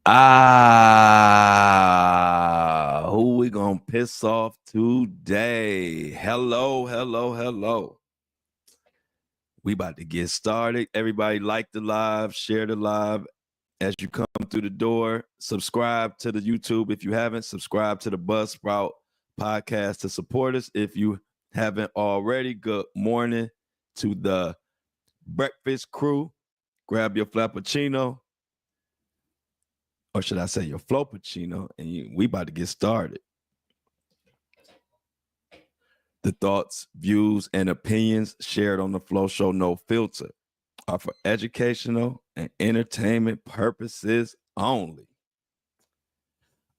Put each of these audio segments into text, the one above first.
Who we gonna piss off today? Hello. We about to get started. Everybody like the live, share the live as you come through the door. Subscribe to the YouTube if you haven't. Subscribe to the Buzzsprout podcast to support us if you haven't already. Good morning to the breakfast crew. Grab your frappuccino. Or should I say your Floppuccino, and we about to get started. The thoughts, views, and opinions shared on the Flow Show No Filter are for educational and entertainment purposes only.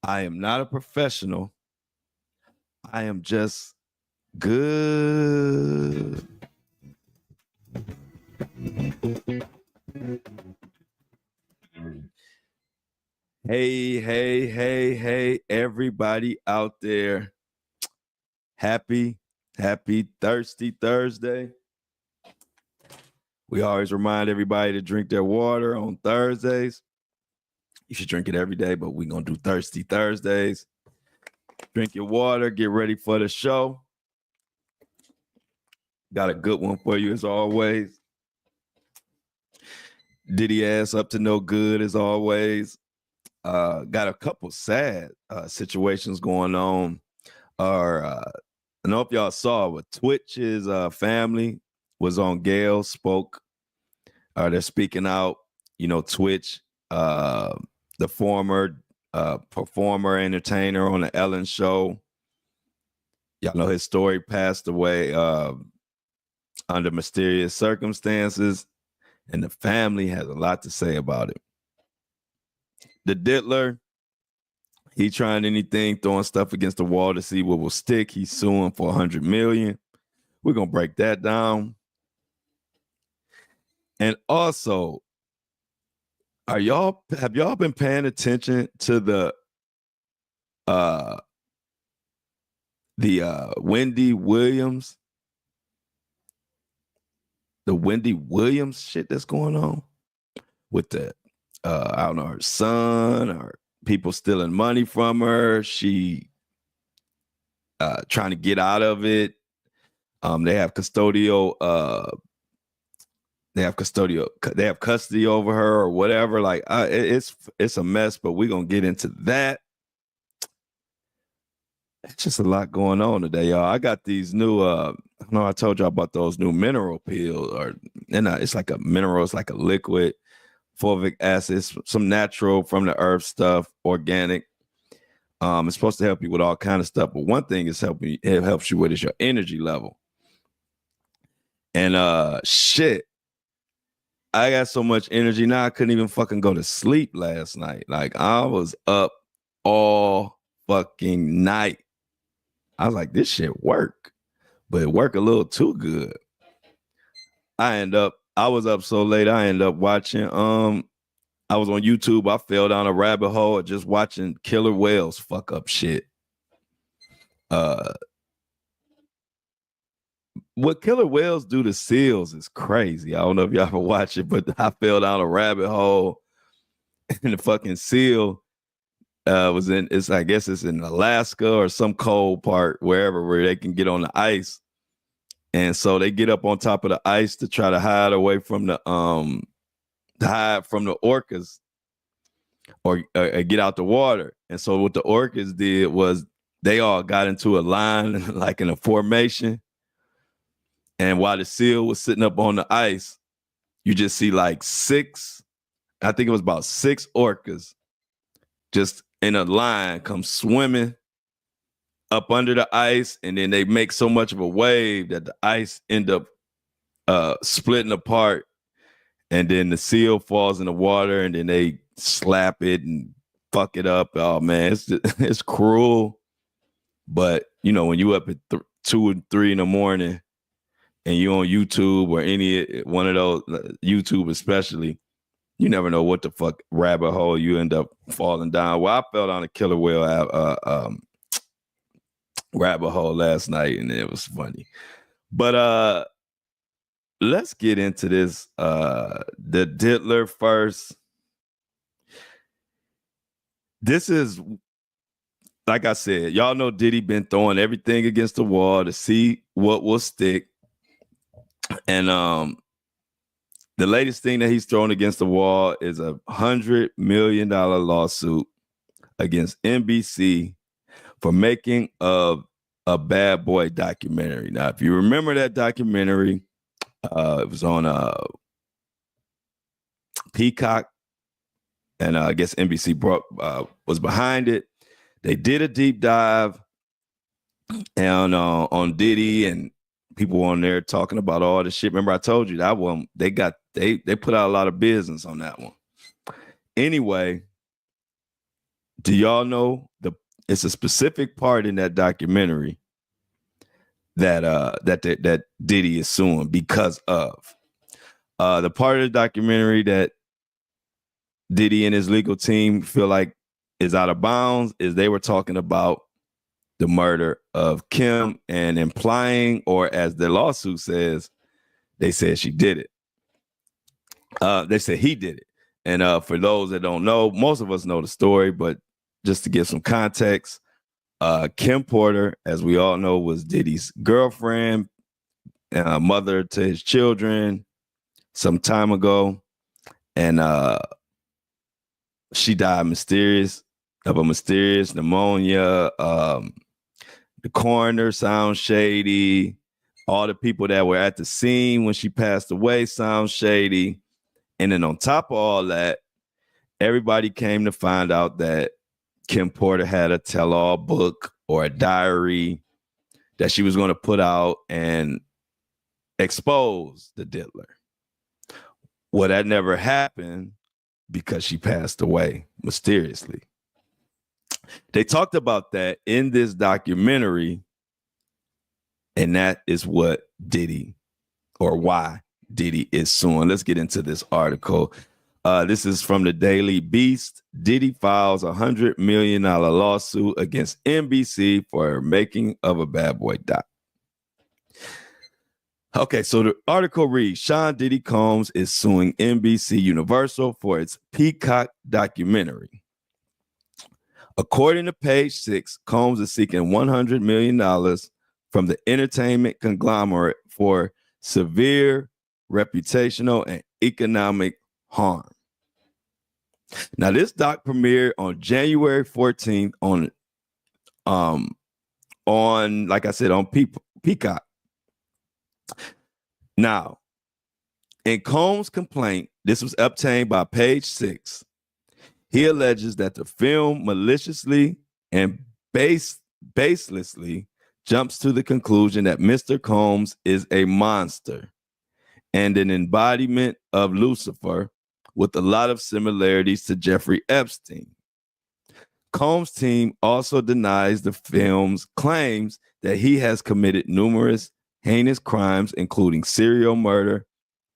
I am not a professional. I am just good. Hey, everybody out there. Happy Thirsty Thursday. We always remind everybody to drink their water on Thursdays. You should drink it every day, but we're going to do Thirsty Thursdays. Drink your water. Get ready for the show. Got a good one for you as always. Diddy ass up to no good as always. Got a couple sad situations going on. I don't know if y'all saw, but tWitch's family was on Gale, spoke. They're speaking out. You know, tWitch, the former performer, entertainer on the Ellen show. Y'all know his story, passed away under mysterious circumstances, and the family has a lot to say about it. The diddler, he trying anything, throwing stuff against the wall to see what will stick. He's suing for $100 million. We're gonna break that down. And also, have y'all been paying attention to the Wendy Williams? The Wendy Williams shit that's going on with the I don't know, her son or people stealing money from her. She trying to get out of it. They have custody over her or whatever. Like it's a mess, but we're gonna get into that. It's just a lot going on today, y'all. I got these new I told y'all about those new mineral pills, it's like a mineral, it's like a liquid, fulvic acid, some natural from the earth stuff, organic. It's supposed to help you with all kind of stuff, but one thing it helps you with is your energy level. And shit, I got so much energy now I couldn't even fucking go to sleep last night. Like I was up all fucking night. I was like, this shit work, but it worked a little too good. I was up so late. I ended up watching. I was on YouTube. I fell down a rabbit hole of just watching killer whales fuck up shit. What killer whales do to seals is crazy. I don't know if y'all ever watch it, but I fell down a rabbit hole, and the fucking seal I guess it's in Alaska or some cold part, where they can get on the ice. And so they get up on top of the ice to try to hide away from the orcas or get out the water. And so what the orcas did was they all got into a line, like in a formation. And while the seal was sitting up on the ice, you just see like I think it was about 6 orcas just in a line come swimming up under the ice, and then they make so much of a wave that the ice end up splitting apart, and then the seal falls in the water, and then they slap it and fuck it up. Oh man, it's cruel. But you know, when you up at 2 and 3 in the morning and you on YouTube or any one of those, YouTube especially, you never know what the fuck rabbit hole you end up falling down. Well, I fell down a killer whale rabbit hole last night, and it was funny. But let's get into this. The diddler first. this is, like I said, y'all know Diddy been throwing everything against the wall to see what will stick. And the latest thing that he's thrown against the wall is a $100 million lawsuit against NBC for making of a Bad Boy documentary. Now, if you remember that documentary, it was on Peacock, and I guess NBC was behind it. They did a deep dive on Diddy, and people on there talking about all the shit. Remember, I told you that one, they put out a lot of business on that one. Anyway, do y'all know it's a specific part in that documentary that Diddy is suing because of the part of the documentary that Diddy and his legal team feel like is out of bounds is they were talking about the murder of Kim and implying, or as the lawsuit says, they said she did it. They said he did it. And for those that don't know, most of us know the story, but just to give some context, Kim Porter, as we all know, was Diddy's girlfriend, mother to his children some time ago. And she died of a mysterious pneumonia. The coroner sounds shady. All the people that were at the scene when she passed away sound shady. And then on top of all that, everybody came to find out that Kim Porter had a tell-all book or a diary that she was going to put out and expose the diddler. Well, that never happened because she passed away mysteriously. They talked about that in this documentary, and that is what Diddy, or why Diddy is suing. Let's get into this article. This is from the Daily Beast. Diddy files $100 million lawsuit against NBC for making of a Bad Boy doc. Okay, so the article reads, Sean Diddy Combs is suing NBC Universal for its Peacock documentary. According to Page 6, Combs is seeking $100 million from the entertainment conglomerate for severe reputational and economic harm. Now, this doc premiered on January 14th on like I said, on Peacock. Now, in Combs' complaint, this was obtained by Page 6. He alleges that the film maliciously and baselessly jumps to the conclusion that Mr. Combs is a monster and an embodiment of Lucifer with a lot of similarities to Jeffrey Epstein. Combs' team also denies the film's claims that he has committed numerous heinous crimes, including serial murder,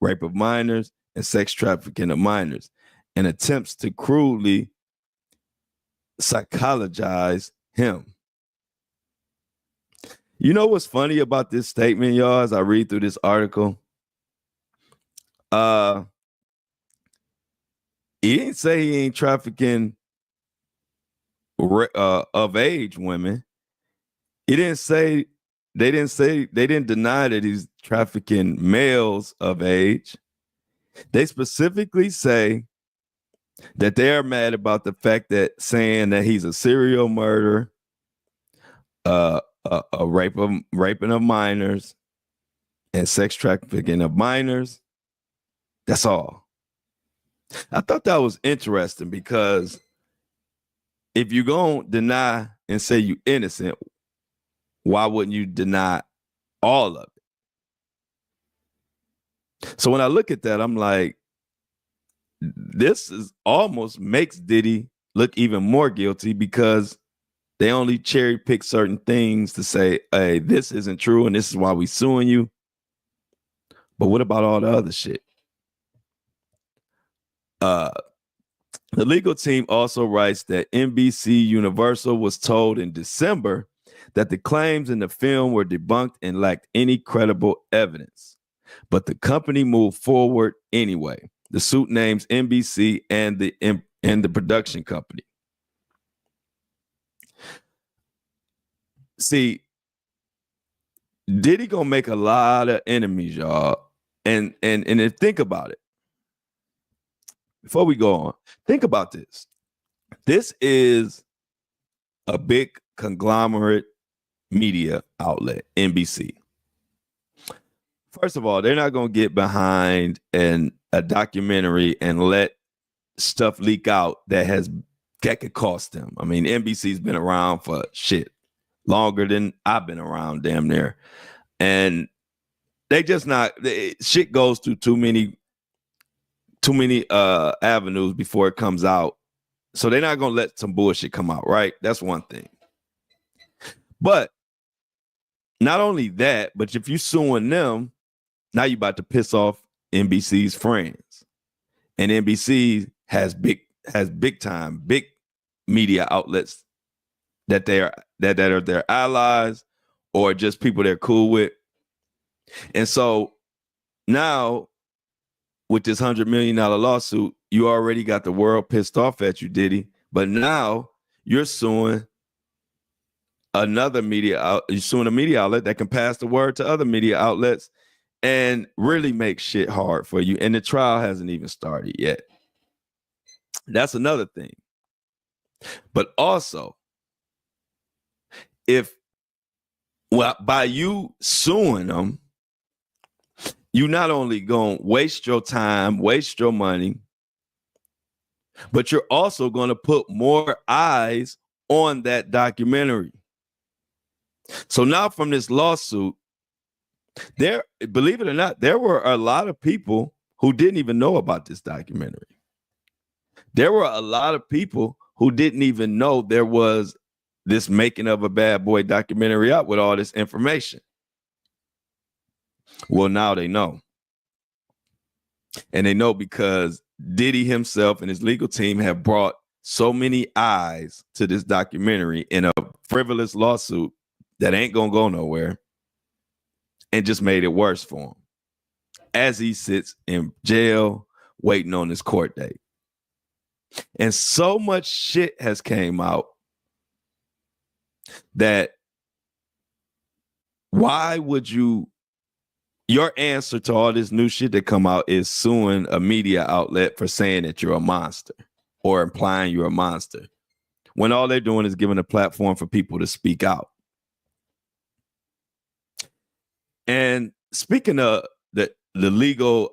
rape of minors, and sex trafficking of minors, and attempts to crudely psychologize him. You know what's funny about this statement, y'all, as I read through this article? He didn't say he ain't trafficking of age women. He didn't say, they didn't deny that he's trafficking males of age. They specifically say that they are mad about the fact that saying that he's a serial murderer, a raping of minors, and sex trafficking of minors. That's all. I thought that was interesting because if you're going to deny and say you innocent, why wouldn't you deny all of it? So when I look at that, I'm like, this is almost makes Diddy look even more guilty because they only cherry pick certain things to say, hey, this isn't true and this is why we suing you. But what about all the other shit? The legal team also writes that NBC Universal was told in December that the claims in the film were debunked and lacked any credible evidence. But the company moved forward anyway. The suit names NBC and the production company. See, Diddy gonna make a lot of enemies, y'all. And think about it. Before we go on, think about this. This is a big conglomerate media outlet, NBC. First of all, they're not going to get behind a documentary and let stuff leak out that could cost them. I mean, NBC's been around for shit longer than I've been around, damn near. And they just shit goes through too many avenues before it comes out. So they're not going to let some bullshit come out, right? That's one thing. But not only that, but if you're suing them, now you're about to piss off NBC's friends. And NBC has big media outlets that are their allies or just people they're cool with. And so now with this $100 million lawsuit, you already got the world pissed off at you, Diddy. But now you're suing another you're suing a media outlet that can pass the word to other media outlets and really make shit hard for you. And the trial hasn't even started yet. That's another thing. But also, by you suing them, you not only going to waste your time, waste your money, but you're also going to put more eyes on that documentary. So now from this lawsuit, believe it or not, there were a lot of people who didn't even know about this documentary. There were a lot of people who didn't even know there was this Making of a Bad Boy documentary out with all this information. Well, now they know. And they know because Diddy himself and his legal team have brought so many eyes to this documentary in a frivolous lawsuit that ain't gonna go nowhere, and just made it worse for him as he sits in jail waiting on his court date. And so much shit has came out that why would your answer to all this new shit that come out is suing a media outlet for saying that you're a monster or implying you're a monster, when all they're doing is giving a platform for people to speak out. And speaking of the legal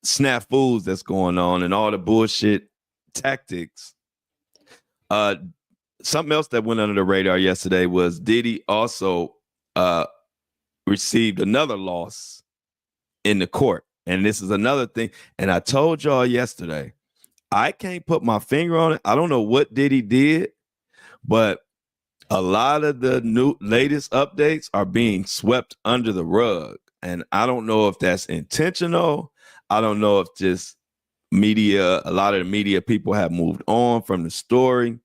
snafus that's going on and all the bullshit tactics, something else that went under the radar yesterday was Diddy also received another loss in the court. And this is another thing. And I told y'all yesterday, I can't put my finger on it. I don't know what Diddy did, but a lot of the latest updates are being swept under the rug. And I don't know if that's intentional. I don't know if just a lot of the media people have moved on from the story.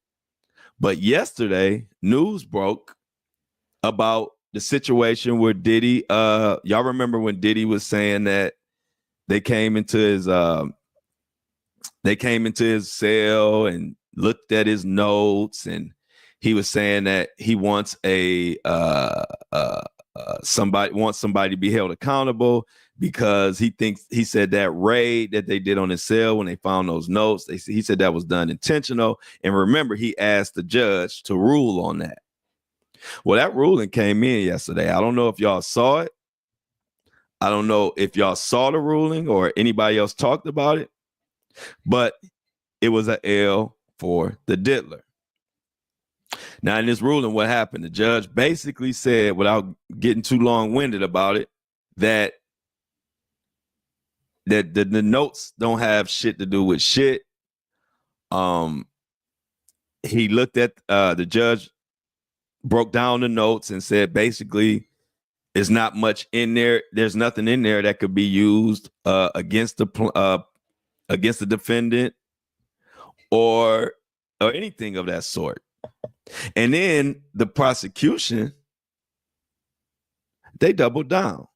But yesterday, news broke about the situation where Diddy, y'all remember when Diddy was saying that they came into his cell and looked at his notes, and he was saying that he wants somebody to be held accountable because he said that raid that they did on his cell when they found those notes, he said that was done intentional. And remember, he asked the judge to rule on that. Well, that ruling came in yesterday. I don't know if y'all saw it. I don't know if y'all saw the ruling or anybody else talked about it, but it was an L for the diddler. Now, in this ruling, what happened? The judge basically said, without getting too long-winded about it, that the notes don't have shit to do with shit. He looked at the judge, broke down the notes and said basically there's not much in there. There's nothing in there that could be used against the defendant or anything of that sort. And then the prosecution, they doubled down.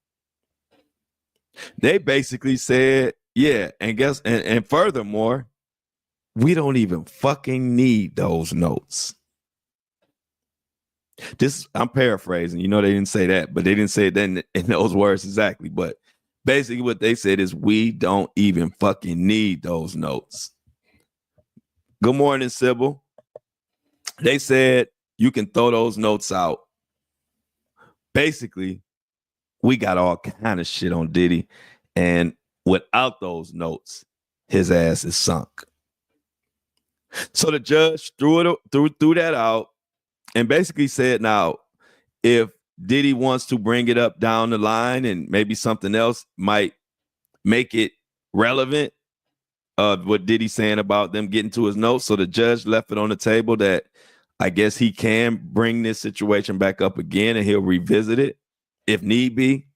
They basically said, yeah, and furthermore, we don't even fucking need those notes. This, I'm paraphrasing. You know, they didn't say that, but they didn't say it in those words exactly. But basically what they said is we don't even fucking need those notes. Good morning, Sybil. They said you can throw those notes out. Basically, we got all kind of shit on Diddy. And without those notes, his ass is sunk. So the judge threw that out and basically said, now, if Diddy wants to bring it up down the line and maybe something else might make it relevant, what Diddy's saying about them getting to his notes. So the judge left it on the table that I guess he can bring this situation back up again and he'll revisit it if need be.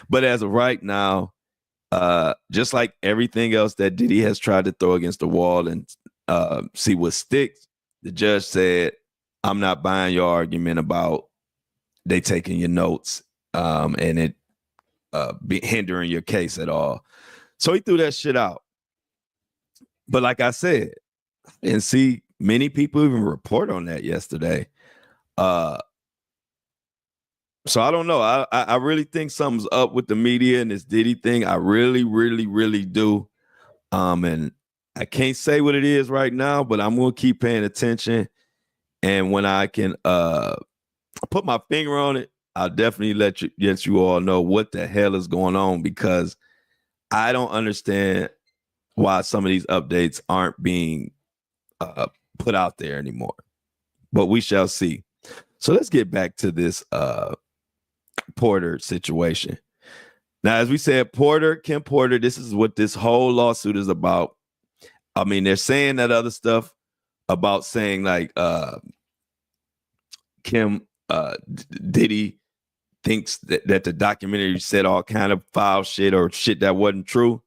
But as of right now, just like everything else that Diddy has tried to throw against the wall and see what sticks, the judge said, I'm not buying your argument about they taking your notes and it be hindering your case at all. So he threw that shit out. But like I said, I didn't see many people even report on that yesterday. So I don't know. I really think something's up with the media and this Diddy thing. I really, really, really do. And I can't say what it is right now, but I'm going to keep paying attention. And when I can put my finger on it, I'll definitely let you all know what the hell is going on, because I don't understand why some of these updates aren't being put out there anymore. But we shall see. So let's get back to this Porter situation. Now, as we said, Kim Porter, this is what this whole lawsuit is about. I mean, they're saying that other stuff about saying like Diddy thinks that the documentary said all kind of foul shit or shit that wasn't true,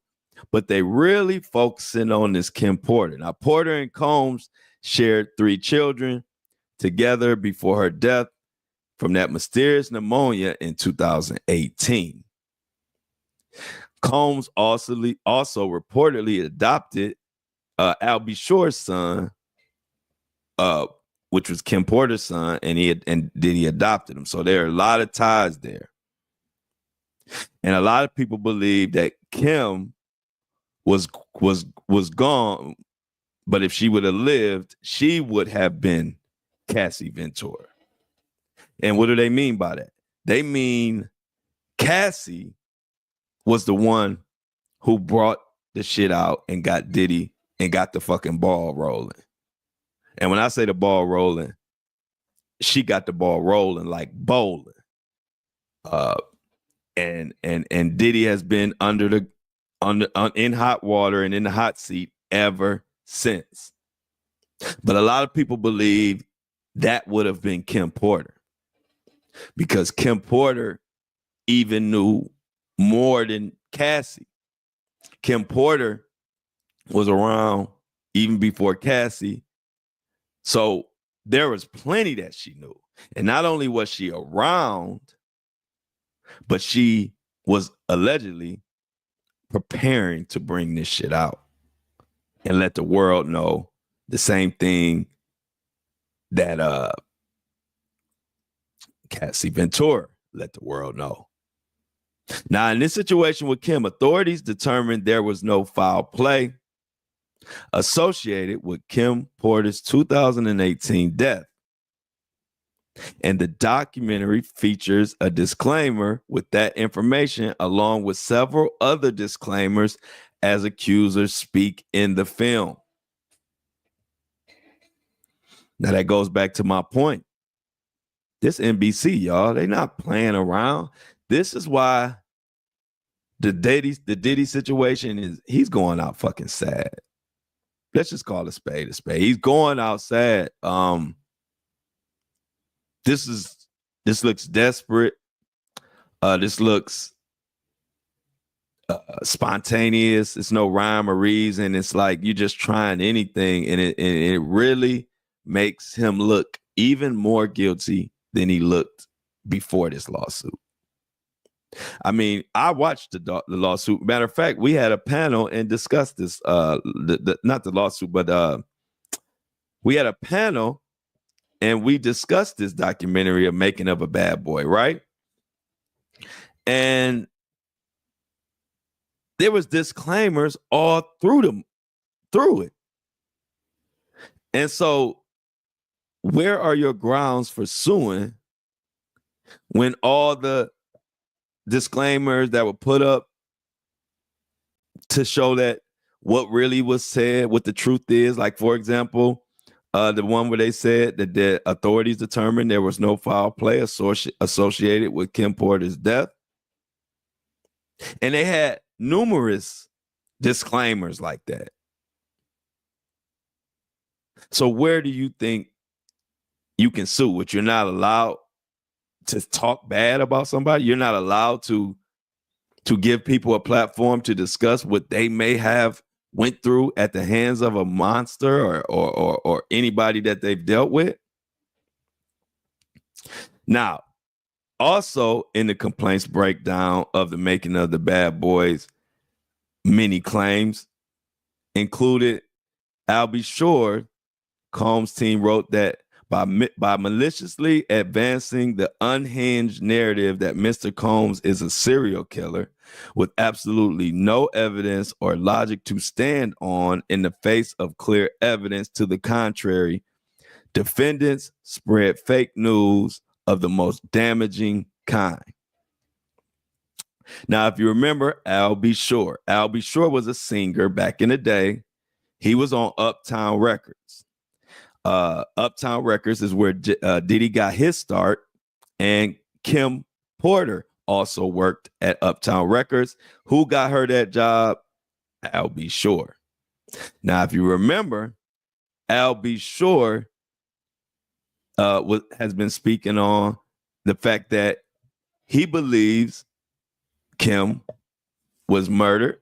but they really focusing on this Kim Porter. Now, Porter and Combs shared 3 children together before her death from that mysterious pneumonia in 2018. Combs also reportedly adopted Albie Shore's son, which was Kim Porter's son, and Diddy adopted him. So there are a lot of ties there. And a lot of people believe that Kim was gone, but if she would have lived, she would have been Cassie Ventura. And what do they mean by that? They mean Cassie was the one who brought the shit out and got Diddy and got the fucking ball rolling. And when I say the ball rolling, she got the ball rolling like bowling. And Diddy has been in hot water and in the hot seat ever since. But a lot of people believe that would have been Kim Porter, because Kim Porter even knew more than Cassie. Kim Porter was around even before Cassie. So there was plenty that she knew. And not only was she around, but she was allegedly preparing to bring this shit out and let the world know the same thing that Cassie Ventura let the world know. Now, in this situation with Kim, authorities determined there was no foul play associated with Kim Porter's 2018 death. And the documentary features a disclaimer with that information, along with several other disclaimers as accusers speak in the film. Now, that goes back to my point. This NBC, y'all, they not playing around. This is why the Diddy situation he's going out fucking sad. Let's just call a spade a spade. He's going out sad. This looks desperate. This looks spontaneous. It's no rhyme or reason. It's like you're just trying anything, and it really makes him look even more guilty than he looked before this lawsuit. I mean, I watched the lawsuit. Matter of fact, we had a panel and discussed this. Not the lawsuit, but we had a panel and we discussed this documentary of Making of a Bad Boy, right? And there was disclaimers all through it. And so where are your grounds for suing when all the disclaimers that were put up to show that what really was said, what the truth is, like, for example, the one where they said that the authorities determined there was no foul play associated with Kim Porter's death. And they had numerous disclaimers like that. So where do you think you can sue? Which you're not allowed to talk bad about somebody. You're not allowed to give people a platform to discuss what they may have went through at the hands of a monster or anybody that they've dealt with. Now, also in the complaints breakdown of the Making of the Bad Boys, many claims included Al B. Shore. Combs' team wrote that by maliciously advancing the unhinged narrative that Mr. Combs is a serial killer with absolutely no evidence or logic to stand on in the face of clear evidence to the contrary, defendants spread fake news of the most damaging kind. Now, if you remember Al B. Shore was a singer back in the day. He was on Uptown Records. Uptown Records is where Diddy got his start, and Kim Porter also worked at Uptown Records. Who got her that job? Al B. Shore. Now, if you remember, Al B. Shore has been speaking on the fact that he believes Kim was murdered,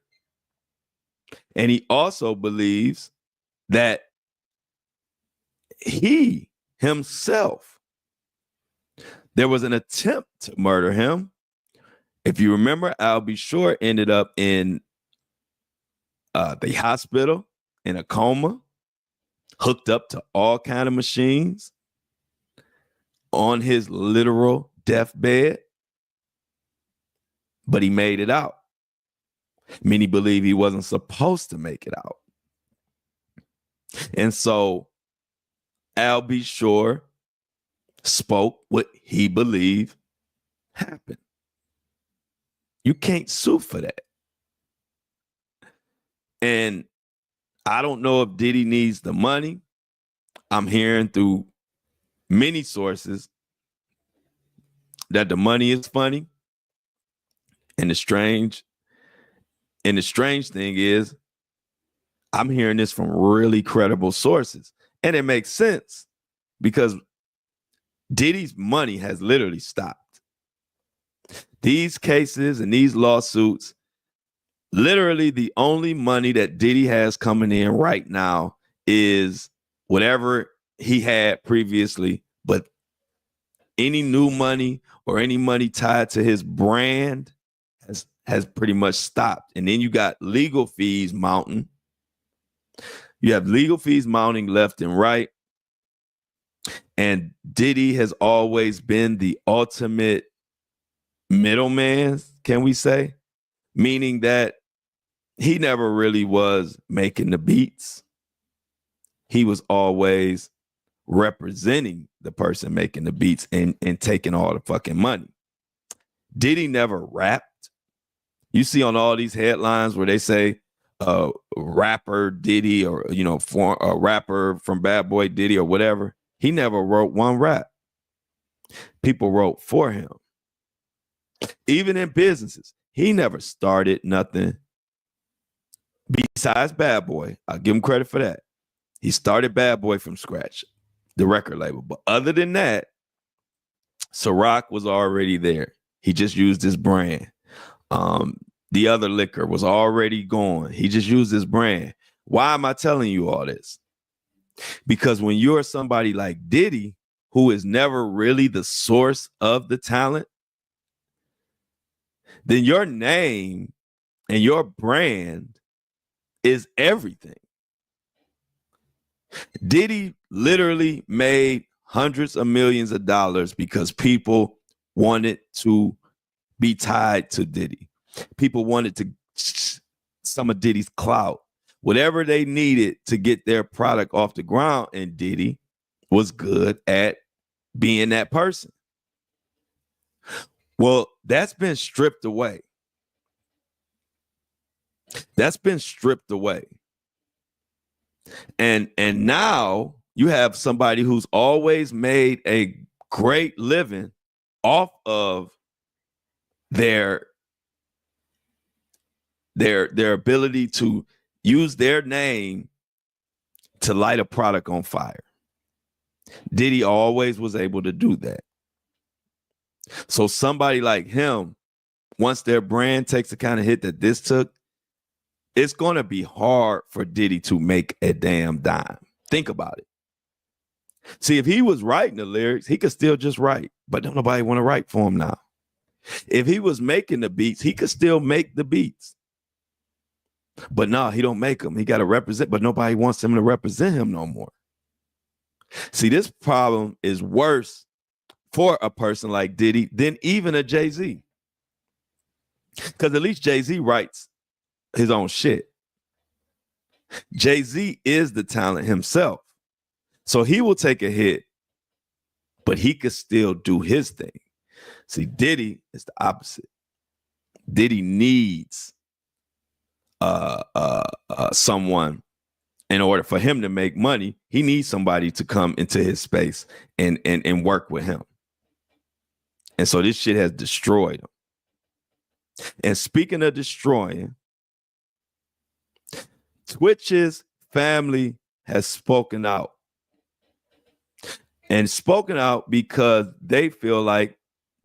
and he also believes that he himself, there was an attempt to murder him. If you remember, Al B. Shore ended up in the hospital in a coma, hooked up to all kind of machines, on his literal deathbed, but he made it out. Many believe he wasn't supposed to make it out. And so Al B. Shore spoke what he believed happened. You can't sue for that. And I don't know if Diddy needs the money. I'm hearing through many sources that the money is funny. And the strange thing is, I'm hearing this from really credible sources. And it makes sense because Diddy's money has literally stopped. These cases and these lawsuits, literally the only money that Diddy has coming in right now is whatever he had previously, but any new money or any money tied to his brand has pretty much stopped. And then you got legal fees mounting. You have legal fees mounting left and right. And Diddy has always been the ultimate middleman, can we say? Meaning that he never really was making the beats. He was always representing the person making the beats and taking all the fucking money. Diddy never rapped. You see on all these headlines where they say rapper Diddy or, for a rapper from Bad Boy Diddy or whatever. He never wrote one rap. People wrote for him. Even in businesses, he never started nothing besides Bad Boy. I'll give him credit for that. He started Bad Boy from scratch, the record label. But other than that, Ciroc was already there. He just used his brand. The other liquor was already gone. He just used his brand. Why am I telling you all this? Because when you're somebody like Diddy, who is never really the source of the talent, then your name and your brand is everything. Diddy literally made hundreds of millions of dollars because people wanted to be tied to Diddy. People wanted to some of Diddy's clout, whatever they needed to get their product off the ground. And Diddy was good at being that person. Well, that's been stripped away. That's been stripped away. And now you have somebody who's always made a great living off of their ability to use their name to light a product on fire. Diddy always was able to do that. So somebody like him, once their brand takes the kind of hit that this took, it's going to be hard for Diddy to make a damn dime. Think about it. See, if he was writing the lyrics, he could still just write, but don't nobody want to write for him now. If he was making the beats, he could still make the beats. But no, he don't make them. He got to represent, but nobody wants him to represent him no more. See, this problem is worse for a person like Diddy than even a Jay-Z. Because at least Jay-Z writes his own shit. Jay-Z is the talent himself. So he will take a hit, but he could still do his thing. See, Diddy is the opposite. Diddy needs someone in order for him to make money. He needs somebody to come into his space and work with him. And so this shit has destroyed him. And speaking of destroying, Twitch's family has spoken out. And spoken out because they feel like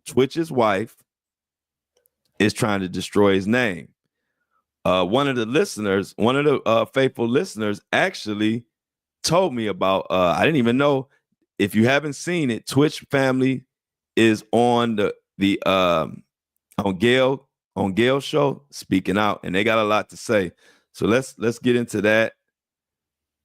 Twitch's wife is trying to destroy his name. One of the faithful listeners actually told me about, I didn't even know, if you haven't seen it, Twitch family is on on Gail's show, speaking out, and they got a lot to say. So let's get into that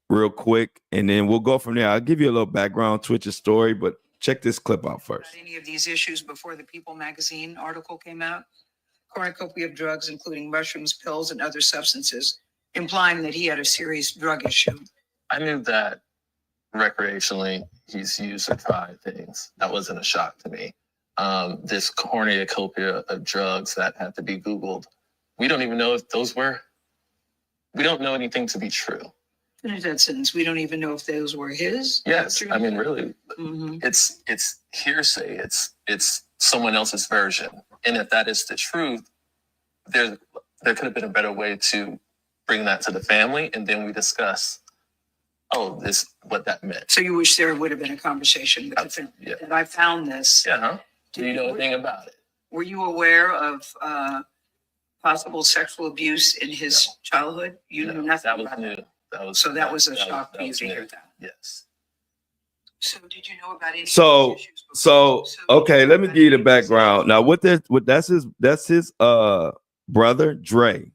real quick, and then we'll go from there. I'll give you a little background on Twitch's story, but check this clip out first. Any of these issues before the People magazine article came out? Cornucopia of drugs, including mushrooms, pills, and other substances, implying that he had a serious drug issue. I knew that recreationally he's used or tried things. That wasn't a shock to me. This cornucopia of drugs that had to be Googled, we don't even know if we don't know anything to be true. Finish that sentence. We don't even know if those were his. Yes, I mean, really, it's hearsay. It's someone else's version, and if that is the truth, there could have been a better way to bring that to the family, and then we discuss, what that meant. So you wish there would have been a conversation with the family. Yeah. And I found this. Yeah. Huh? Do you know anything about it? Were you aware of possible sexual abuse in his childhood? You knew nothing. That was about new. That. That was a shock to you to hear that. Yes. So did you know about any So okay, let me give you the background. Now, that's his brother, Dre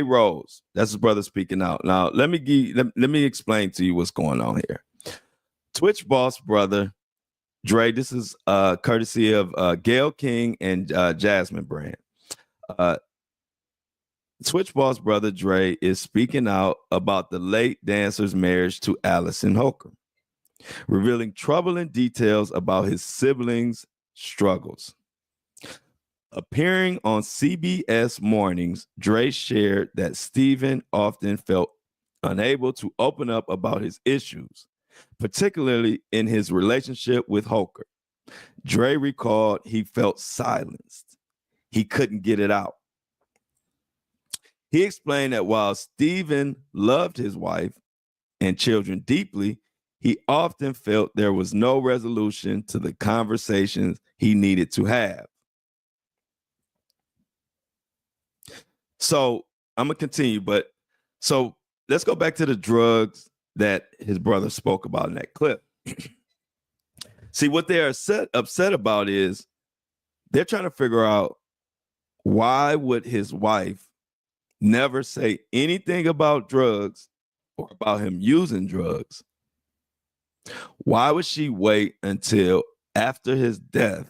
Rose. That's his brother speaking out. Now, let me explain to you what's going on here. Twitch boss brother Dre, this is courtesy of Gail King and Jasmine Brand. Twitch boss brother Dre is speaking out about the late dancer's marriage to Allison Holcomb, revealing troubling details about his siblings' struggles. Appearing on CBS Mornings, Dre shared that Steven often felt unable to open up about his issues, particularly in his relationship with Holker. Dre recalled he felt silenced. He couldn't get it out. He explained that while Steven loved his wife and children deeply, he often felt there was no resolution to the conversations he needed to have. So I'm going to continue, so let's go back to the drugs that his brother spoke about in that clip. See, what they're upset about is they're trying to figure out why would his wife never say anything about drugs or about him using drugs Why would she wait until after his death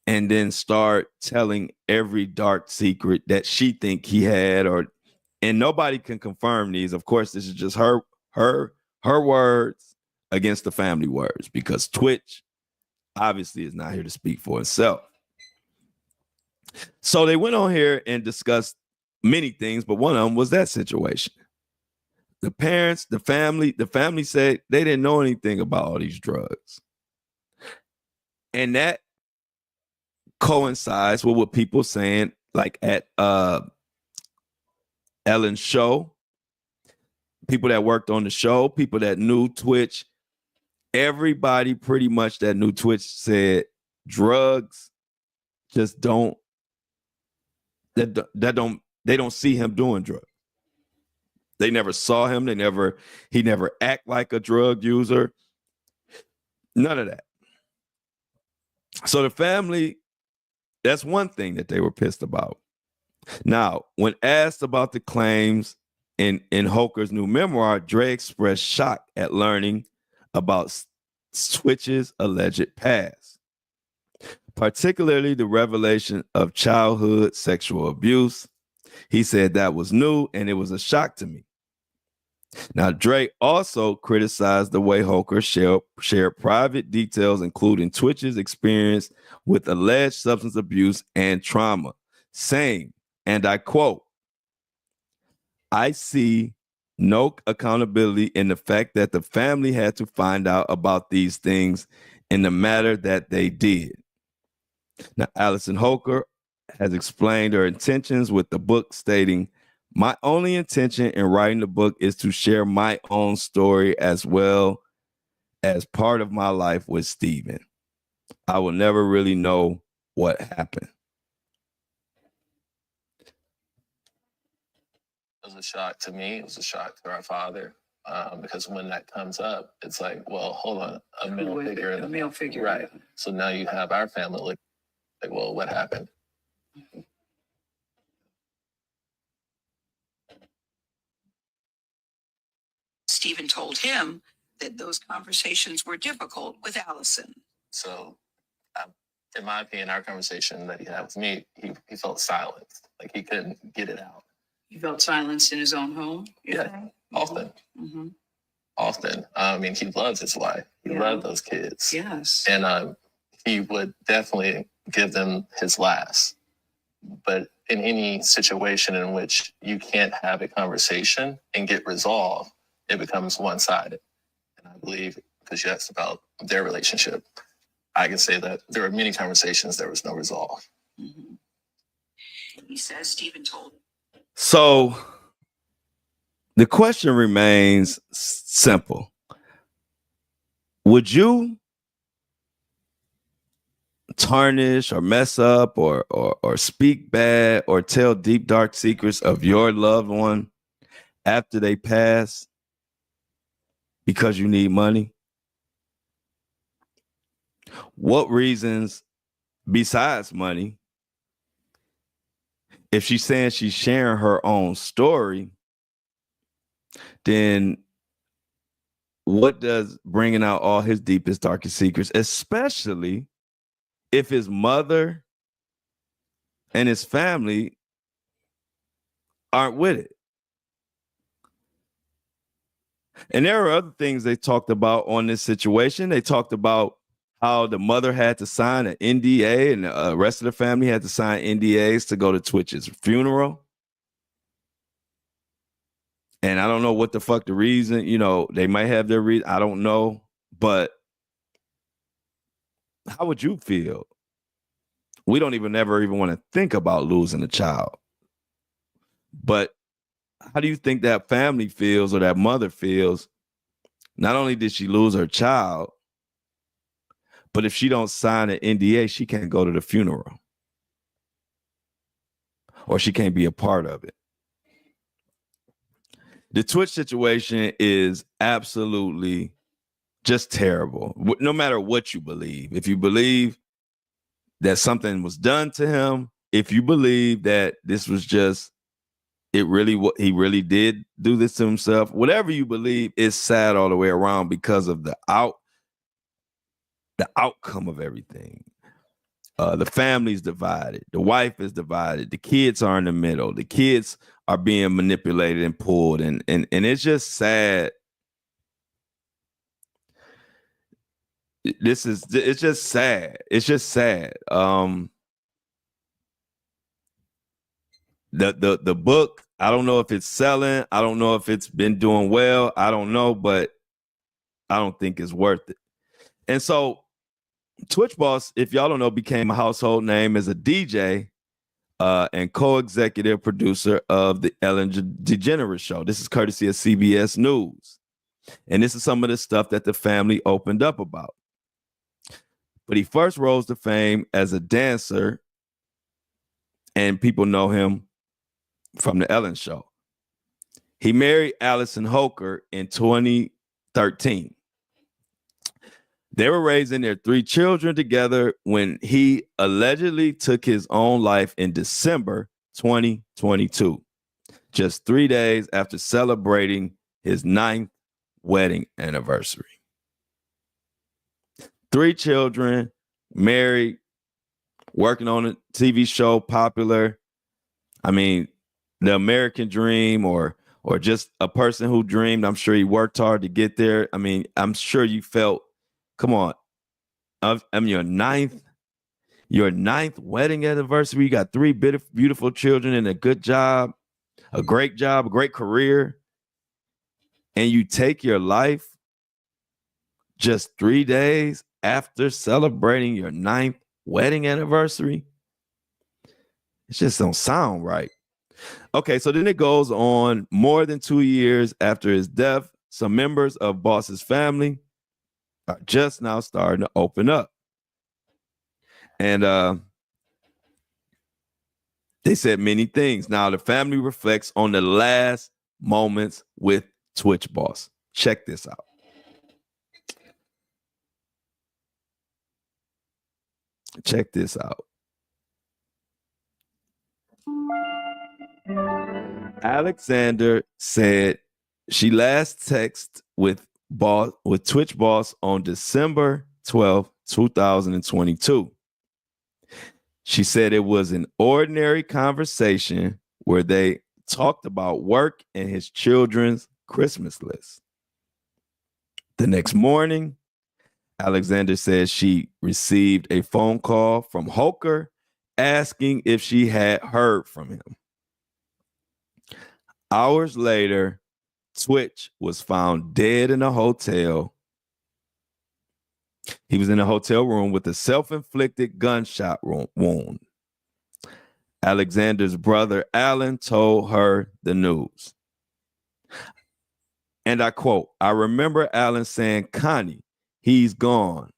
and then start telling every dark secret that she think he had? And nobody can confirm these. Of course, this is just her words against the family words, because Twitch obviously is not here to speak for itself. So they went on here and discussed many things, but one of them was that situation. The parents, the family said they didn't know anything about all these drugs. And that coincides with what people saying, like at Ellen's show, people that worked on the show, people that knew Twitch, everybody pretty much that knew Twitch said drugs just don't, they don't see him doing drugs. They never saw him. He never act like a drug user. None of that. So the family, that's one thing that they were pissed about. Now, when asked about the claims in Holker's new memoir, Dre expressed shock at learning about Twitch's alleged past, particularly the revelation of childhood sexual abuse. He said that was new and it was a shock to me. Now, Dre also criticized the way Holker shared private details, including Twitch's experience with alleged substance abuse and trauma, saying, and I quote, "I see no accountability in the fact that the family had to find out about these things in the manner that they did." Now, Allison Holker has explained her intentions with the book, stating, "My only intention in writing the book is to share my own story as well as part of my life with Stephen. I will never really know what happened." It was a shock to me. It was a shock to our father, because when that comes up, it's like, well, hold on, a male figure. A male figure. Right. So now you have our family like, well, what happened? Stephen told him that those conversations were difficult with Allison. So, in my opinion, our conversation that he had with me, he felt silenced, like he couldn't get it out. He felt silenced in his own home? Yeah, often. Mm-hmm. Often. I mean, he loves his wife. He loved those kids. Yes. And he would definitely give them his last. But in any situation in which you can't have a conversation and get resolved, it becomes one-sided. And I believe, because you asked about their relationship, I can say that there were many conversations, there was no resolve. Mm-hmm. He says Stephen told him. So the question remains simple. Would you tarnish or mess up or speak bad or tell deep, dark secrets of your loved one after they pass because you need money? What reasons besides money? If she's saying she's sharing her own story, then what does bringing out all his deepest, darkest secrets, especially if his mother and his family aren't with it? And there are other things they talked about on this situation. They talked about how the mother had to sign an NDA and the rest of the family had to sign NDAs to go to Twitch's funeral. And I don't know what the fuck the reason, they might have their reason. I don't know. But how would you feel? We don't ever want to think about losing a child. But how do you think that family feels or that mother feels? Not only did she lose her child, but if she don't sign an NDA, she can't go to the funeral. Or she can't be a part of it. The Twitch situation is absolutely just terrible. No matter what you believe. If you believe that something was done to him, if you believe that this was just he really did do this to himself. Whatever you believe, it's sad all the way around because of the outcome of everything. The family's divided. The wife is divided. The kids are in the middle. The kids are being manipulated and pulled, and it's just sad. It's just sad. It's just sad. The book, I don't know if it's selling. I don't know if it's been doing well. I don't know, but I don't think it's worth it. And so Twitch Boss, if y'all don't know, became a household name as a DJ and co-executive producer of the Ellen DeGeneres Show. This is courtesy of CBS News. And this is some of the stuff that the family opened up about. But he first rose to fame as a dancer, and people know him from the Ellen Show. He married Allison Hoker in 2013. They were raising their 3 children together when he allegedly took his own life in December 2022, just 3 days after celebrating his 9th wedding anniversary. 3 children, married, working on a TV show, popular. I mean, the American dream, or just a person who dreamed. I'm sure he worked hard to get there. I mean, I'm sure you felt, come on, I'm your ninth wedding anniversary. You got 3 beautiful children and a good job, a great career, and you take your life just 3 days after celebrating your 9th wedding anniversary. It just don't sound right. Okay, so then it goes on. More than 2 years after his death, some members of Boss's family are just now starting to open up. And they said many things. Now, the family reflects on the last moments with Twitch Boss. Check this out. Check this out. Alexander said she last texted with Twitch Boss on December 12th, 2022. She said it was an ordinary conversation where they talked about work and his children's Christmas list. The next morning, Alexander says she received a phone call from Hoker asking if she had heard from him. Hours later, Twitch was found dead in a hotel. He was in a hotel room with a self-inflicted gunshot wound. Alexander's brother, Alan, told her the news. And I quote, "I remember Alan saying, 'Connie, he's gone.'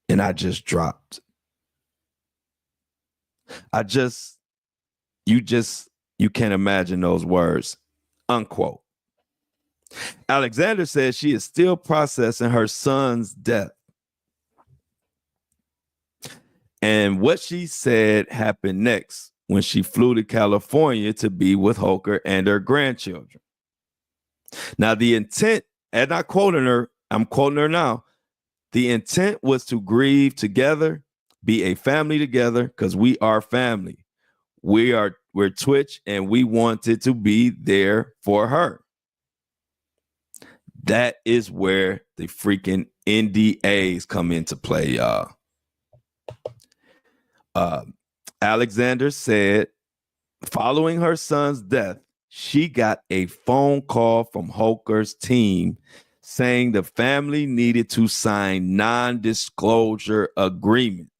And I just dropped. You can't imagine those words," unquote. Alexander says she is still processing her son's death. And what she said happened next when she flew to California to be with Hoker and her grandchildren. Now, the intent, and I'm quoting her now, the intent was to grieve together, be a family together, because we are family. We're Twitch, and we wanted to be there for her. That is where the freaking NDAs come into play, y'all. Alexander said following her son's death, she got a phone call from Hoker's team saying the family needed to sign non-disclosure agreements.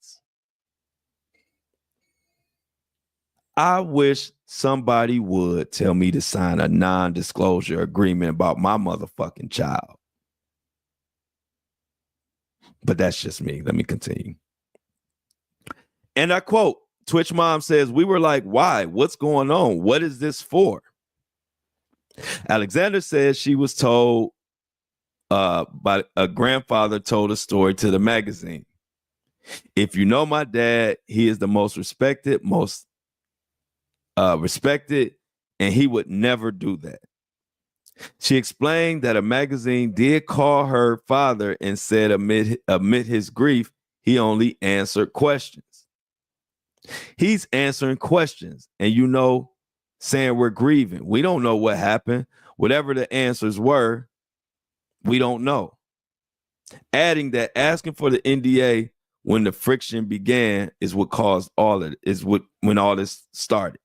I wish somebody would tell me to sign a non-disclosure agreement about my motherfucking child. But that's just me. Let me continue. And I quote, Twitch mom says, "We were like, why? What's going on? What is this for?" Alexander says she was told by a grandfather told a story to the magazine. "If you know my dad, he is the most respected, and he would never do that. She explained that a magazine did call her father and said amid his grief, he only answered questions. He's answering questions and, saying we're grieving. We don't know what happened. Whatever the answers were, we don't know. Adding that asking for the NDA when the friction began is what caused all of it, when all this started.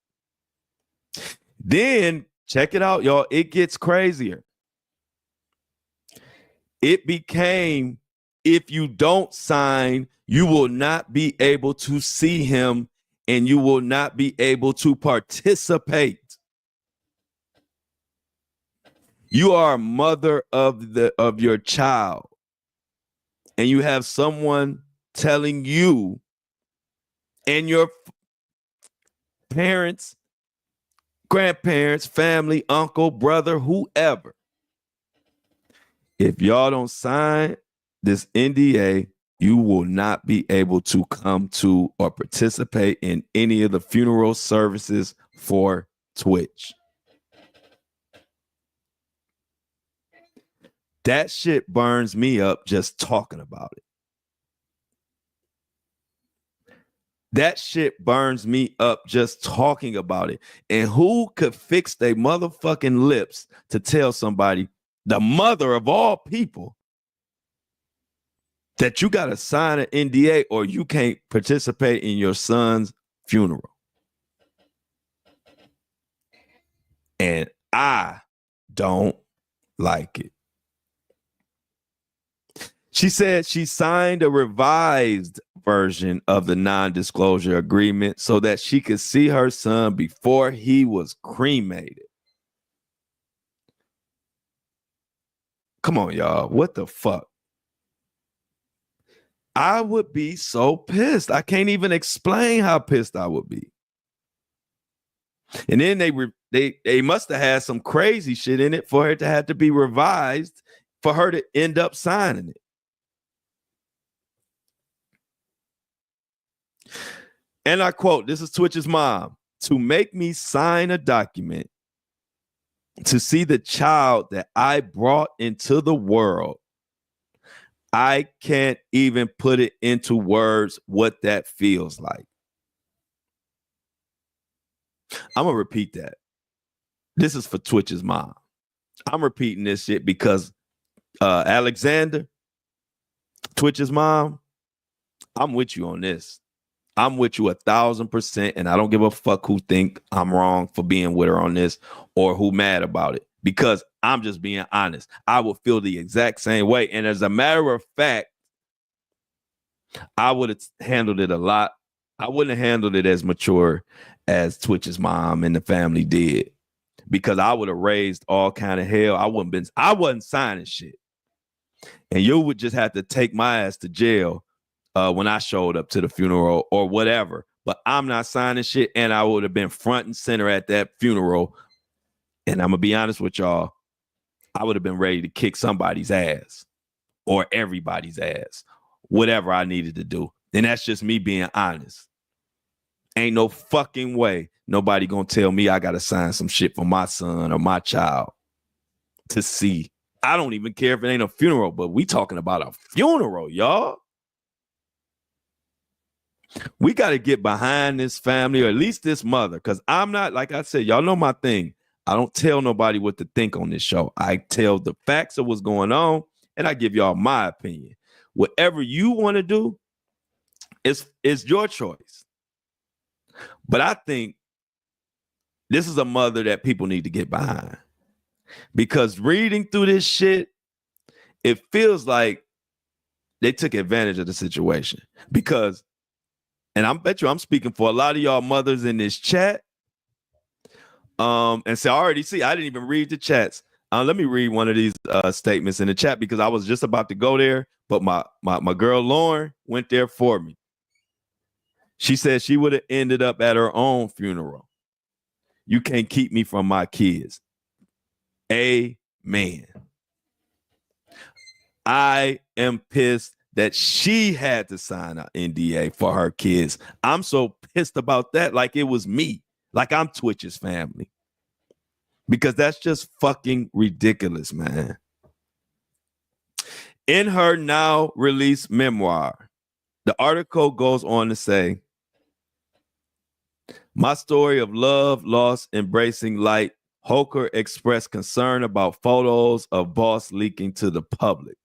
Then check it out, y'all. It gets crazier. It became, if you don't sign, you will not be able to see him and you will not be able to participate. You are a mother of your child, and you have someone telling you and your parents, grandparents, family, uncle, brother, whoever, if y'all don't sign this NDA, you will not be able to come to or participate in any of the funeral services for tWitch. That shit burns me up just talking about it. That shit burns me up just talking about it. And who could fix their motherfucking lips to tell somebody, the mother of all people, that you got to sign an NDA or you can't participate in your son's funeral? And I don't like it. She said she signed a revised version of the non-disclosure agreement so that she could see her son before he was cremated. Come on, y'all. What the fuck? I would be so pissed. I can't even explain how pissed I would be. And then they must have had some crazy shit in it for it to have to be revised for her to end up signing it. And I quote, this is tWitch's mom, to make me sign a document to see the child that I brought into the world. I can't even put it into words what that feels like. I'm going to repeat that. This is for tWitch's mom. I'm repeating this shit because Alexander, tWitch's mom, I'm with you on this. I'm with you 1,000%, and I don't give a fuck who think I'm wrong for being with her on this or who mad about it, because I'm just being honest. I would feel the exact same way. And as a matter of fact, I would have handled it a lot. I wouldn't have handled it as mature as tWitch's mom and the family did, because I would have raised all kind of hell. I wasn't signing shit. And you would just have to take my ass to jail when I showed up to the funeral or whatever. But I'm not signing shit, and I would have been front and center at that funeral. And I'm going to be honest with y'all, I would have been ready to kick somebody's ass or everybody's ass, whatever I needed to do. And that's just me being honest. Ain't no fucking way nobody gonna tell me I gotta sign some shit for my son or my child to see. I don't even care if it ain't a funeral, but we talking about a funeral, y'all. We got to get behind this family, or at least this mother, because I'm not, like I said, y'all know my thing. I don't tell nobody what to think on this show. I tell the facts of what's going on, and I give y'all my opinion. Whatever you want to do is your choice. But I think this is a mother that people need to get behind, because reading through this shit, it feels like they took advantage of the situation. Because, and I bet you I'm speaking for a lot of y'all mothers in this chat. And so I already see, I didn't even read the chats. Let me read one of these statements in the chat, because I was just about to go there, but my girl Lauren went there for me. She said she would have ended up at her own funeral. You can't keep me from my kids. Amen. I am pissed that she had to sign an NDA for her kids. I'm so pissed about that, like it was me, like I'm tWitch's family. because that's just fucking ridiculous, man. In her now released memoir, the article goes on to say, my story of love, loss, embracing light, Hoker expressed concern about photos of boss leaking to the public.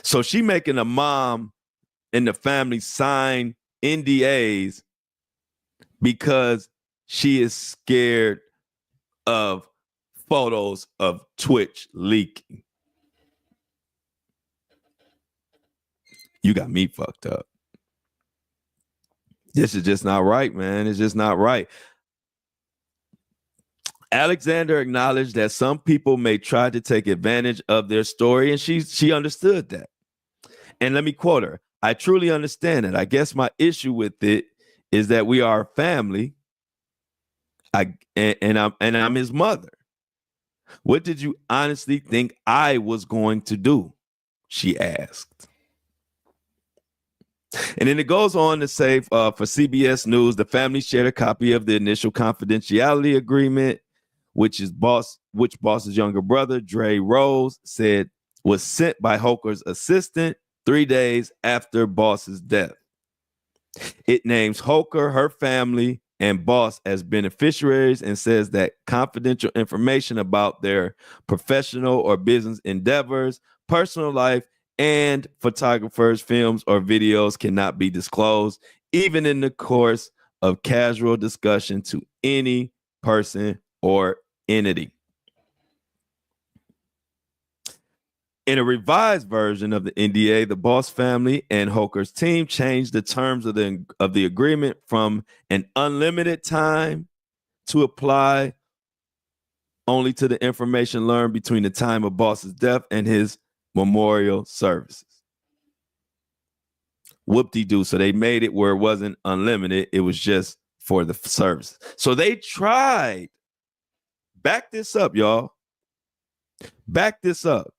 So she making a mom and the family sign NDAs because she is scared of photos of Twitch leaking. You got me fucked up. This is just not right, man. It's just not right. Alexander acknowledged that some people may try to take advantage of their story, and she understood that. And let me quote her. I truly understand it. I guess my issue with it is that we are a family. I'm his mother. What did you honestly think I was going to do? She asked. And then it goes on to say for CBS News, the family shared a copy of the initial confidentiality agreement, which Boss's younger brother, Dre Rose, said was sent by Hoker's assistant 3 days after Boss's death. It names Hoker, her family, and Boss as beneficiaries and says that confidential information about their professional or business endeavors, personal life, and photographers' films or videos cannot be disclosed, even in the course of casual discussion to any person or entity. In a revised version of the NDA, the Boss family and Hoker's team changed the terms of the agreement from an unlimited time to apply only to the information learned between the time of Boss's death and his memorial services. Whoop-de-doo. So they made it where it wasn't unlimited. It was just for the services. So they tried. Back this up, y'all. Back this up.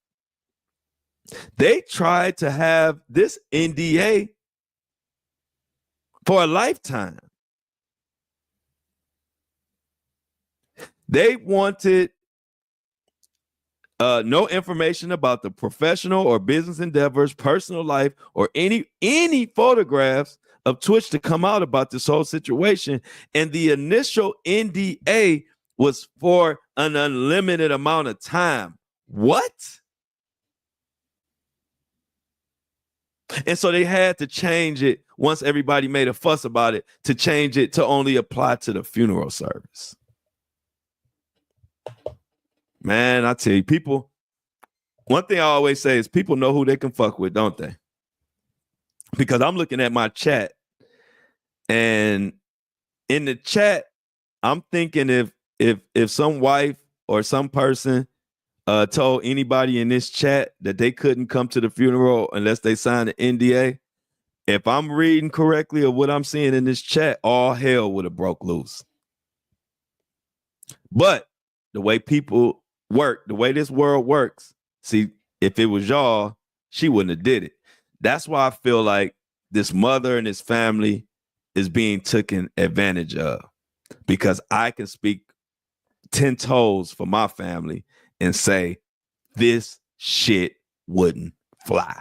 They tried to have this NDA for a lifetime. They wanted no information about the professional or business endeavors, personal life, or any photographs of Twitch to come out about this whole situation. And the initial NDA was for an unlimited amount of time. What? And so they had to change it once everybody made a fuss about it to change it to only apply to the funeral service. Man, I tell you, people, one thing I always say is people know who they can fuck with, don't they? Because I'm looking at my chat, and in the chat, I'm thinking if some wife or some person told anybody in this chat that they couldn't come to the funeral unless they signed an NDA, if I'm reading correctly or what I'm seeing in this chat, all hell would have broke loose. But the way people work, the way this world works, see, if it was y'all, she wouldn't have did it. That's why I feel like this mother and this family is being taken advantage of, because I can speak 10 toes for my family and say this shit wouldn't fly.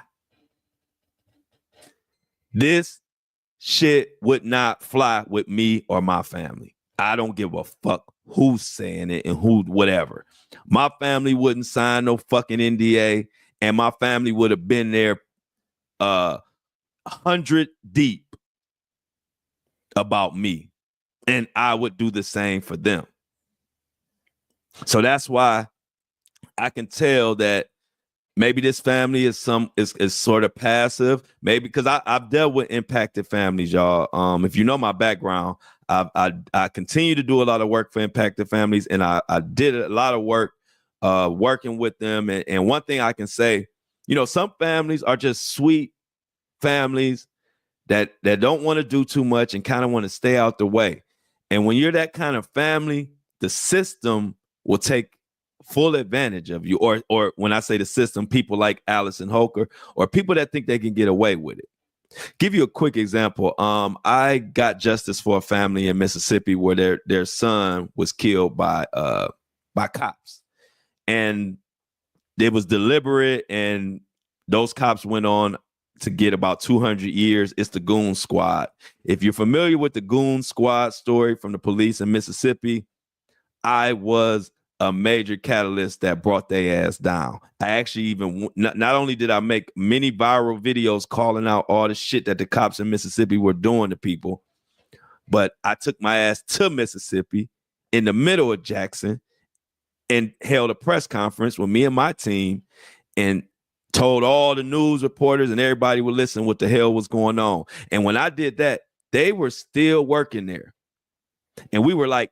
This shit would not fly with me or my family. I don't give a fuck who's saying it and who, whatever. My family wouldn't sign no fucking NDA, and my family would have been there 100 deep about me, and I would do the same for them. So that's why I can tell that maybe this family is sort of passive, maybe because I've dealt with impacted families, y'all. If you know my background, I continue to do a lot of work for impacted families, and I did a lot of work working with them. And one thing I can say, you know, some families are just sweet families that don't want to do too much and kind of want to stay out the way. And when you're that kind of family, the system will take full advantage of you. Or when I say the system, people like Allison Hoker, or people that think they can get away with it. Give you a quick example. I got justice for a family in Mississippi where their son was killed by by cops. And it was deliberate, and those cops went on to get about 200 years. It's the Goon Squad. If you're familiar with the Goon Squad story from the police in Mississippi, I was a major catalyst that brought their ass down. I actually even, not only did I make many viral videos calling out all the shit that the cops in Mississippi were doing to people, but I took my ass to Mississippi in the middle of Jackson and held a press conference with me and my team and told all the news reporters and everybody would listen what the hell was going on. And when I did that, they were still working there. And we were like,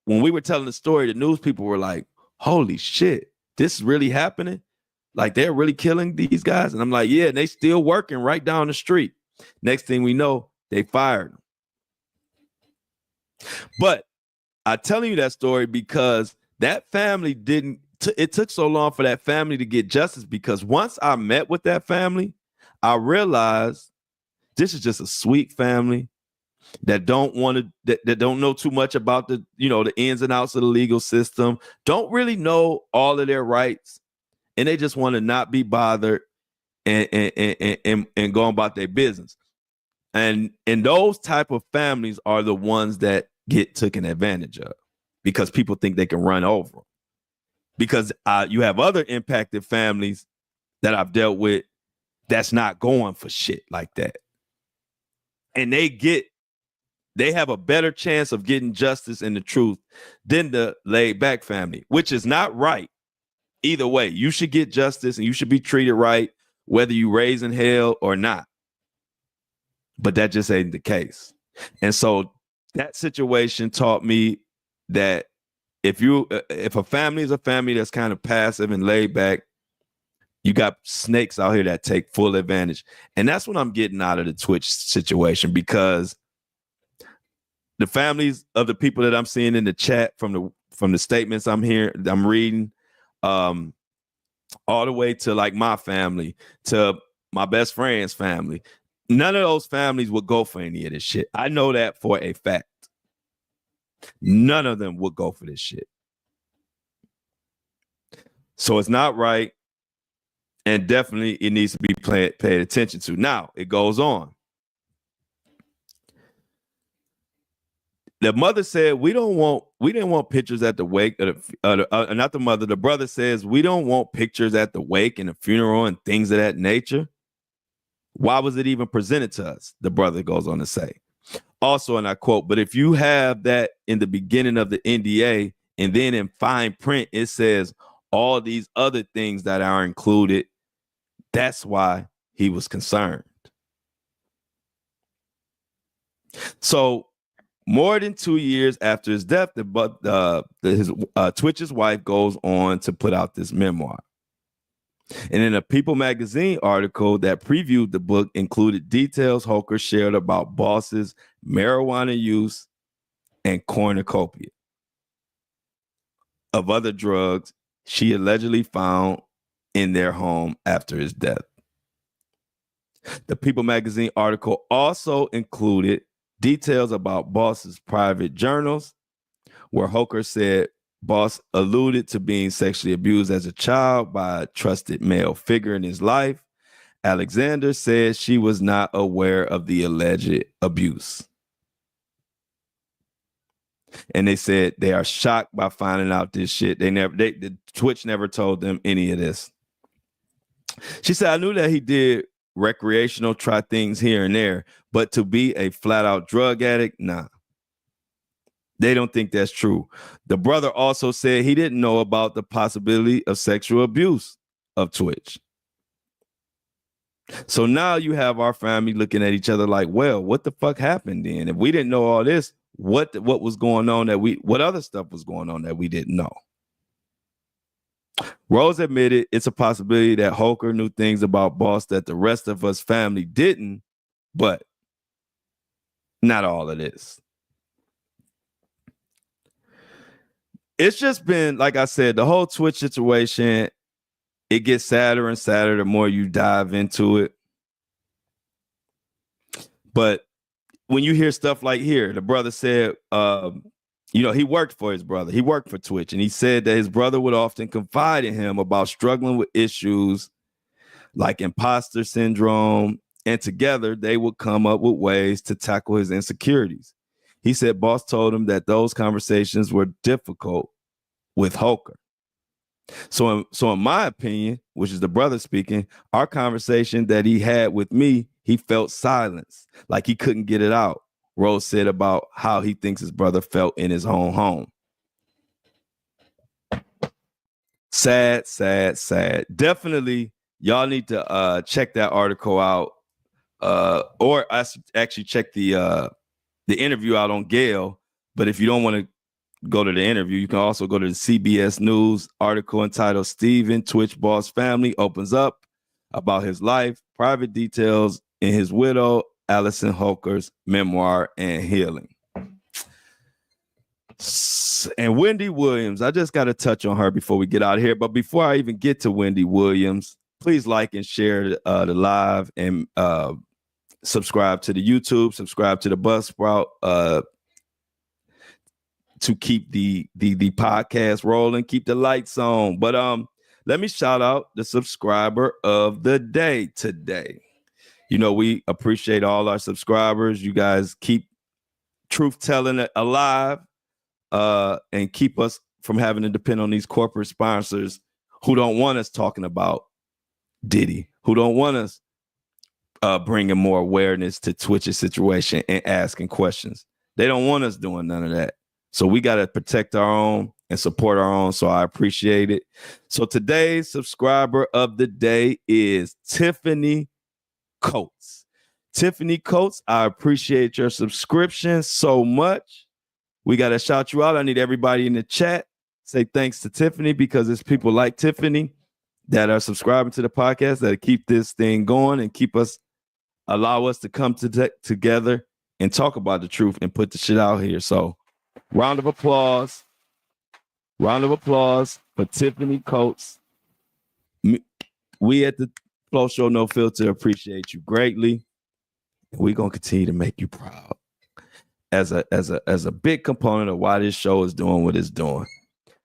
when we were telling the story, the news people were like, holy shit, this is really happening? Like, they're really killing these guys? And I'm like, yeah, and they still working right down the street. Next thing we know, they fired them. But I'm telling you that story because that family it took so long for that family to get justice, because once I met with that family, I realized this is just a sweet family that don't know too much about the ins and outs of the legal system, don't really know all of their rights, and they just want to not be bothered and go about their business. And those type of families are the ones that get taken advantage of because people think they can run over them. Because you have other impacted families that I've dealt with that's not going for shit like that. And they have a better chance of getting justice and the truth than the laid back family, which is not right. Either way, you should get justice and you should be treated right, whether you raise in hell or not. But that just ain't the case. And so that situation taught me that if a family is a family that's kind of passive and laid back, you got snakes out here that take full advantage. And that's what I'm getting out of the Twitch situation, because the families of the people that I'm seeing in the chat from the statements I'm reading, all the way to like my family, to my best friend's family, none of those families would go for any of this shit. I know that for a fact. None of them would go for this shit. So it's not right. And definitely it needs to be paid attention to. Now it goes on. The mother said, we didn't want pictures at the wake. Not the mother. The brother says, we don't want pictures at the wake and the funeral and things of that nature. Why was it even presented to us? The brother goes on to say. Also, and I quote, but if you have that in the beginning of the NDA and then in fine print, it says all these other things that are included, that's why he was concerned. So more than 2 years after his death, Twitch's wife goes on to put out this memoir. And in a People magazine article that previewed the book included details Holker shared about Boss's marijuana use and cornucopia of other drugs she allegedly found in their home after his death. The People magazine article also included details about Boss's private journals, where Holker said Boss alluded to being sexually abused as a child by a trusted male figure in his life. Alexander said she was not aware of the alleged abuse. And they said they are shocked by finding out this shit. Twitch never told them any of this. She said, I knew that he did recreational, try things here and there, but to be a flat out drug addict, nah. They don't think that's true. The brother also said he didn't know about the possibility of sexual abuse of Twitch. So now you have our family looking at each other like, well, what the fuck happened then? If we didn't know all this, what was going on what other stuff was going on that we didn't know? Rose admitted it's a possibility that Holker knew things about Boss that the rest of us family didn't, but not all of this. It's just been, like I said, the whole Twitch situation, it gets sadder and sadder the more you dive into it. But when you hear stuff like here, the brother said you know, he worked for his brother. He worked for Twitch, and he said that his brother would often confide in him about struggling with issues like imposter syndrome, and together they would come up with ways to tackle his insecurities. He said Boss told him that those conversations were difficult with Holker. So in my opinion, which is the brother speaking, our conversation that he had with me, he felt silence, like he couldn't get it out. Rose said about how he thinks his brother felt in his own home. Sad, sad, sad. Definitely, y'all need to check that article out, or actually check the interview out on Gale. But if you don't want to go to the interview, you can also go to the CBS News article entitled "Stephen Twitch Boss Family Opens Up About His Life, Private Details in His Widow Allison Holker's Memoir and Healing." And Wendy Williams, I just got to touch on her before we get out of here. But before I even get to Wendy Williams, please like and share the live, and subscribe to the YouTube, subscribe to the Buzzsprout to keep the podcast rolling, keep the lights on. But let me shout out the subscriber of the day today. You know, we appreciate all our subscribers. You guys keep truth telling alive, and keep us from having to depend on these corporate sponsors who don't want us talking about Diddy, who don't want us bringing more awareness to Twitch's situation and asking questions. They don't want us doing none of that. So we got to protect our own and support our own. So I appreciate it. So today's subscriber of the day is Tiffany Coates. Tiffany Coates, I appreciate your subscription so much. We got to shout you out. I need everybody in the chat say thanks to Tiffany, because it's people like Tiffany that are subscribing to the podcast that keep this thing going and allow us to come together and talk about the truth and put the shit out here. So round of applause for Tiffany Coates. We at the Flow Show No Filter appreciate you greatly. We're going to continue to make you proud as a big component of why this show is doing what it's doing.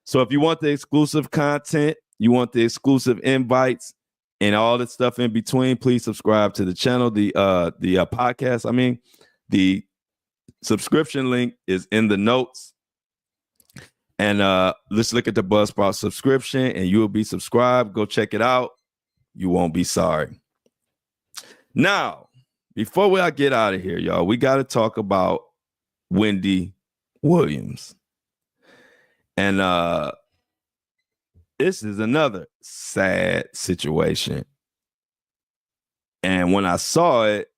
So if you want the exclusive content, you want the exclusive invites and all that stuff in between, please subscribe to the channel, the podcast. I mean, the subscription link is in the notes. And let's look at the Buzzsprout subscription, and you will be subscribed. Go check it out. You won't be sorry. Now, before I get out of here, y'all, we got to talk about Wendy Williams. And this is another sad situation. And when I saw it,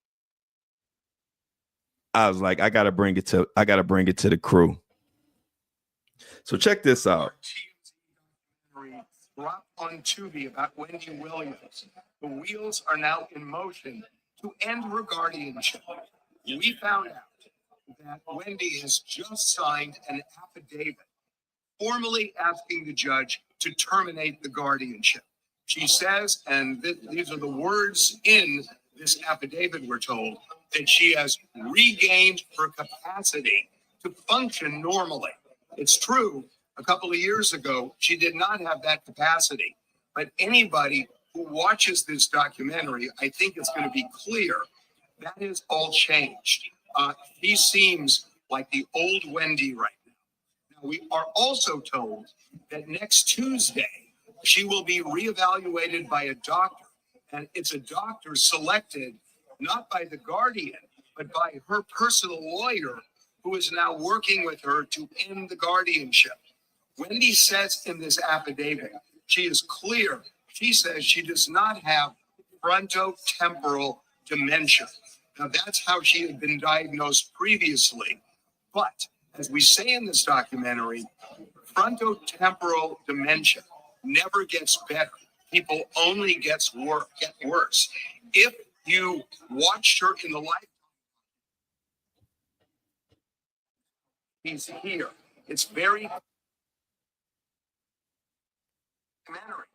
I was like, I gotta bring it to the crew. So check this out. Drop on Tubi about Wendy Williams. The wheels are now in motion to end her guardianship. We found out that Wendy has just signed an affidavit formally asking the judge to terminate the guardianship. She says, and these are the words in this affidavit, we're told, that she has regained her capacity to function normally. It's true, a couple of years ago, she did not have that capacity. But anybody who watches this documentary, I think it's going to be clear that has all changed. She seems like the old Wendy right now. Now, we are also told that next Tuesday, she will be reevaluated by a doctor. And it's a doctor selected not by the guardian, but by her personal lawyer, who is now working with her to end the guardianship. Wendy says in this affidavit, she is clear. She says she does not have frontotemporal dementia. Now, that's how she had been diagnosed previously. But as we say in this documentary, frontotemporal dementia never gets better. People only get worse. If you watched her in the life, he's here. It's very documentary.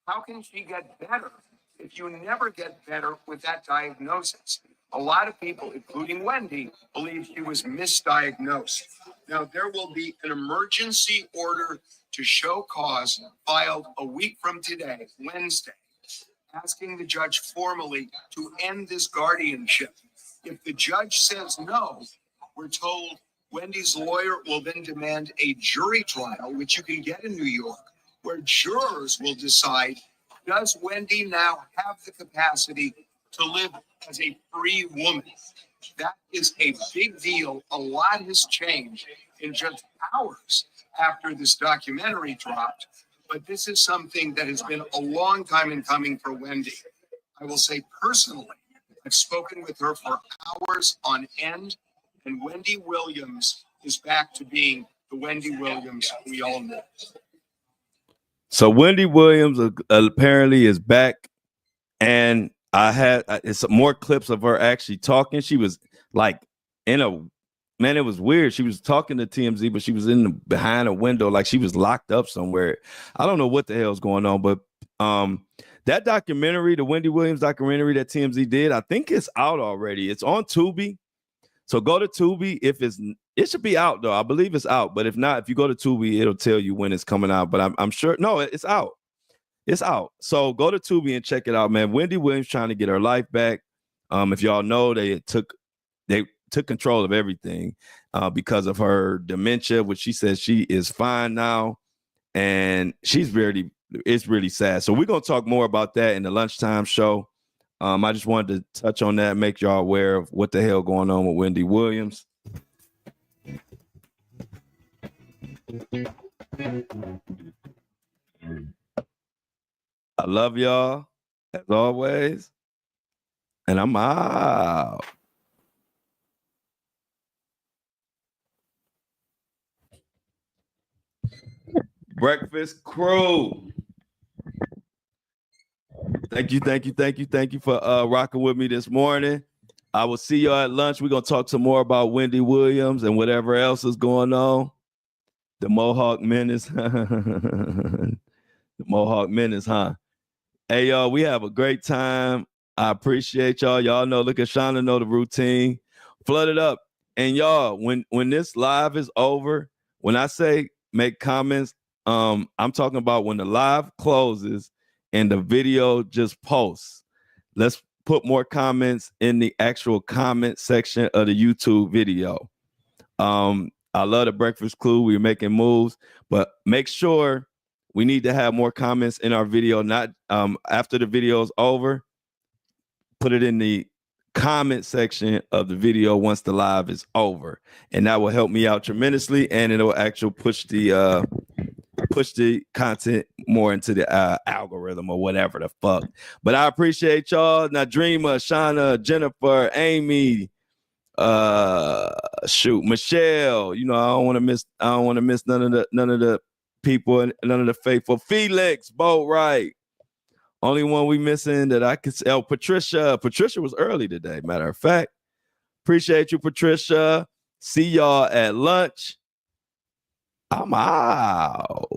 How can she get better if you never get better with that diagnosis? A lot of people, including Wendy, believe she was misdiagnosed. Now, there will be an emergency order to show cause filed a week from today, Wednesday, asking the judge formally to end this guardianship. If the judge says no, we're told Wendy's lawyer will then demand a jury trial, which you can get in New York, where jurors will decide, does Wendy now have the capacity to live as a free woman? That is a big deal. A lot has changed in just hours after this documentary dropped. But this is something that has been a long time in coming for Wendy. I will say personally, I've spoken with her for hours on end, and Wendy Williams is back to being the Wendy Williams we all know. So Wendy Williams apparently is back, and it's more clips of her actually talking. She was like it was weird. She was talking to TMZ, but she was behind a window, like she was locked up somewhere. I don't know what the hell's going on, but that documentary, the Wendy Williams documentary that TMZ did, I think it's out already. It's on Tubi. So go to Tubi. It should be out though. I believe it's out. But if not, if you go to Tubi, it'll tell you when it's coming out. But I'm sure. No, it's out. It's out. So go to Tubi and check it out, man. Wendy Williams trying to get her life back. If y'all know, they took control of everything because of her dementia, which she says she is fine now, and it's really sad. So we're gonna talk more about that in the lunchtime show. I just wanted to touch on that, make y'all aware of what the hell going on with Wendy Williams. I love y'all as always, and I'm out. Breakfast crew. Thank you for rocking with me this morning. I will see y'all at lunch. We're gonna talk some more about Wendy Williams and whatever else is going on. The Mohawk Menace. The Mohawk Menace, huh? Hey, y'all, we have a great time. I appreciate y'all. Y'all know, look at Shauna, know the routine. Flood it up. And y'all, when this live is over, when I say make comments, I'm talking about when the live closes and the video just posts. Let's put more comments in the actual comment section of the YouTube video. I love the Breakfast Crew. We're making moves, but make sure we need to have more comments in our video, not after the video is over. Put it in the comment section of the video once the live is over, and that will help me out tremendously, and it'll actually push the content more into the algorithm or whatever the fuck. But I appreciate y'all. Now, Dreamer, Shauna, Jennifer, Amy, Michelle. You know, I don't want to miss none of the people and none of the faithful. Felix, Boatwright. Only one we missing that I could say. Patricia. Patricia was early today, matter of fact. Appreciate you, Patricia. See y'all at lunch. I'm out.